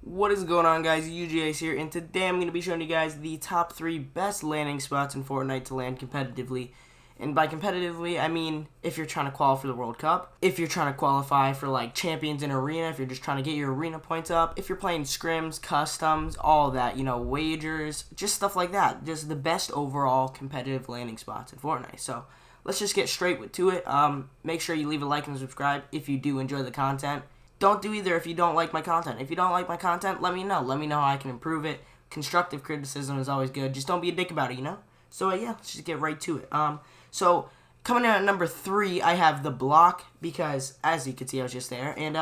What is going on, guys? UGI's here, and today I'm going to be showing you guys the top 3 best landing spots in Fortnite to land competitively. And by competitively, I mean if you're trying to qualify for the World Cup, if you're trying to qualify for like champions in arena, if you're just trying to get your arena points up, if you're playing scrims, customs, all that, wagers, just stuff like that. Just the best overall competitive landing spots in Fortnite. So let's just get straight to it. Make sure you leave a like and subscribe if you do enjoy the content. Don't do either if you don't like my content. If you don't like my content, let me know. Let me know how I can improve it. Constructive criticism is always good. Just don't be a dick about it, So, yeah, let's just get right to it. So, coming in at number 3, I have the block because, as you can see, I was just there. And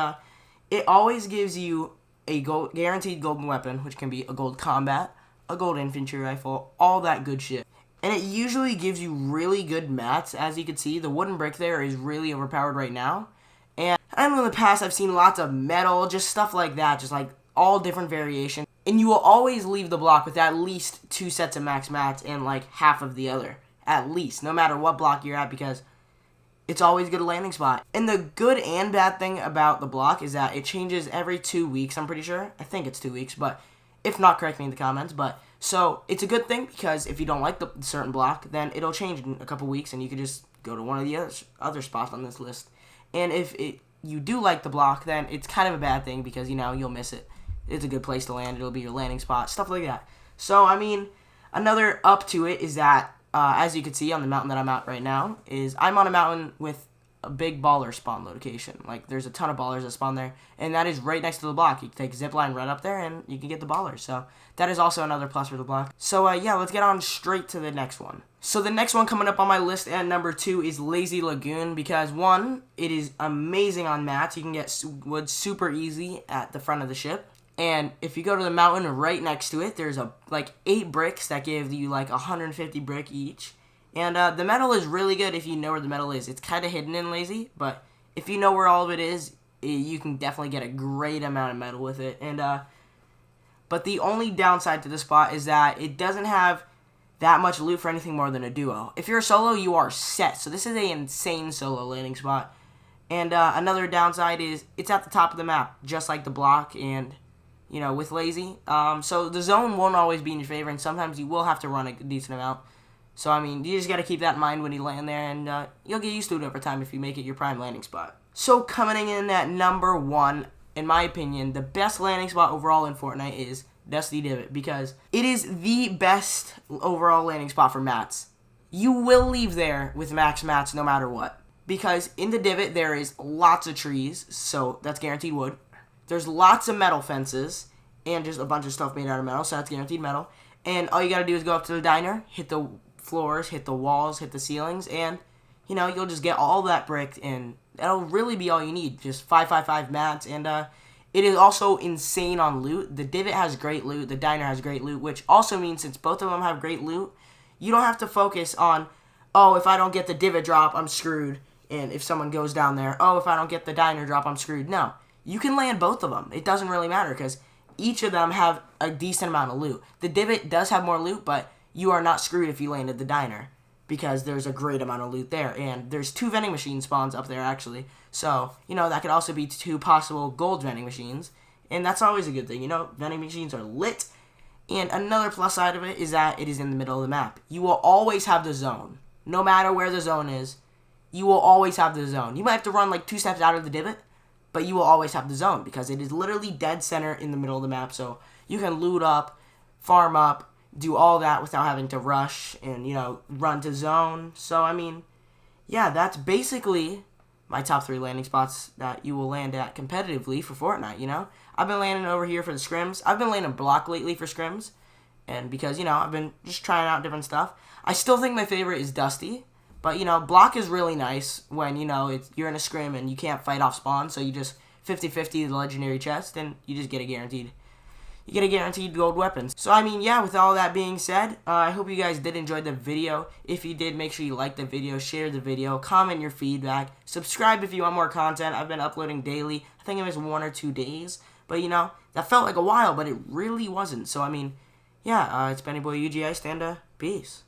it always gives you a guaranteed golden weapon, which can be a gold combat, a gold infantry rifle, all that good shit. And it usually gives you really good mats. As you can see, the wooden brick there is really overpowered right now. And I know in the past I've seen lots of metal, just stuff like that, just like all different variations. And you will always leave the block with at least 2 sets of max mats and like half of the other. At least, no matter what block you're at, because it's always a good landing spot. And the good and bad thing about the block is that it changes every 2 weeks, I'm pretty sure. I think it's 2 weeks, but if not, correct me in the comments. But so it's a good thing because if you don't like the certain block, then it'll change in a couple weeks and you can just go to one of the other spots on this list. And if you do like the block, then it's kind of a bad thing because, you'll miss it. It's a good place to land. It'll be your landing spot, stuff like that. So, another up to it is that, as you can see on the mountain that I'm at right now, is I'm on a mountain with a big baller spawn location. Like, there's a ton of ballers that spawn there, and that is right next to the block. You can take a zip line right up there, and you can get the ballers. So, that is also another plus for the block. So, yeah, let's get on straight to the next one. So the next one coming up on my list at number 2 is Lazy Lagoon because, 1, it is amazing on mats. You can get wood super easy at the front of the ship. And if you go to the mountain right next to it, there's 8 bricks that give you 150 brick each. And the metal is really good if you know where the metal is. It's kind of hidden in Lazy, but if you know where all of it is, you can definitely get a great amount of metal with it. And but the only downside to this spot is that it doesn't have that much loot for anything more than a duo. If you're a solo, you are set. So this is an insane solo landing spot. And another downside is it's at the top of the map, just like the block and, with Lazy. So the zone won't always be in your favor, and sometimes you will have to run a decent amount. So, you just got to keep that in mind when you land there, and you'll get used to it over time if you make it your prime landing spot. So coming in at number 1, in my opinion, the best landing spot overall in Fortnite is Dusty Divot because it is the best overall landing spot for mats. You will leave there with max mats no matter what because in the divot there is lots of trees, so that's guaranteed wood. There's lots of metal fences and just a bunch of stuff made out of metal, so that's guaranteed metal. And all you gotta do is go up to the diner, hit the floors, hit the walls, hit the ceilings, and you'll just get all that brick, and that'll really be all you need. Just 555 mats, and it is also insane on loot. The divot has great loot. The diner has great loot, which also means since both of them have great loot, you don't have to focus on, oh, if I don't get the divot drop, I'm screwed. And if someone goes down there, oh, if I don't get the diner drop, I'm screwed. No, you can land both of them. It doesn't really matter because each of them have a decent amount of loot. The divot does have more loot, but you are not screwed if you landed the diner because there's a great amount of loot there. And there's 2 vending machine spawns up there, actually. So, that could also be 2 possible gold vending machines. And that's always a good thing. Vending machines are lit. And another plus side of it is that it is in the middle of the map. You will always have the zone. No matter where the zone is, you will always have the zone. You might have to run 2 steps out of the divot, but you will always have the zone because it is literally dead center in the middle of the map. So you can loot up, farm up, do all that without having to rush and, run to zone. So, yeah, that's basically my top 3 landing spots that you will land at competitively for Fortnite, I've been landing over here for the scrims. I've been landing block lately for scrims. And because, I've been just trying out different stuff. I still think my favorite is Dusty. But, block is really nice when, you're in a scrim and you can't fight off spawn. So you just 50-50 the legendary chest and you just get a guaranteed. You get a guaranteed gold weapons. So, yeah, with all that being said, I hope you guys did enjoy the video. If you did, make sure you like the video, share the video, comment your feedback, subscribe if you want more content. I've been uploading daily. I think it was 1 or 2 days. But, that felt like a while, but it really wasn't. So, yeah, it's been your boy UGI. Peace.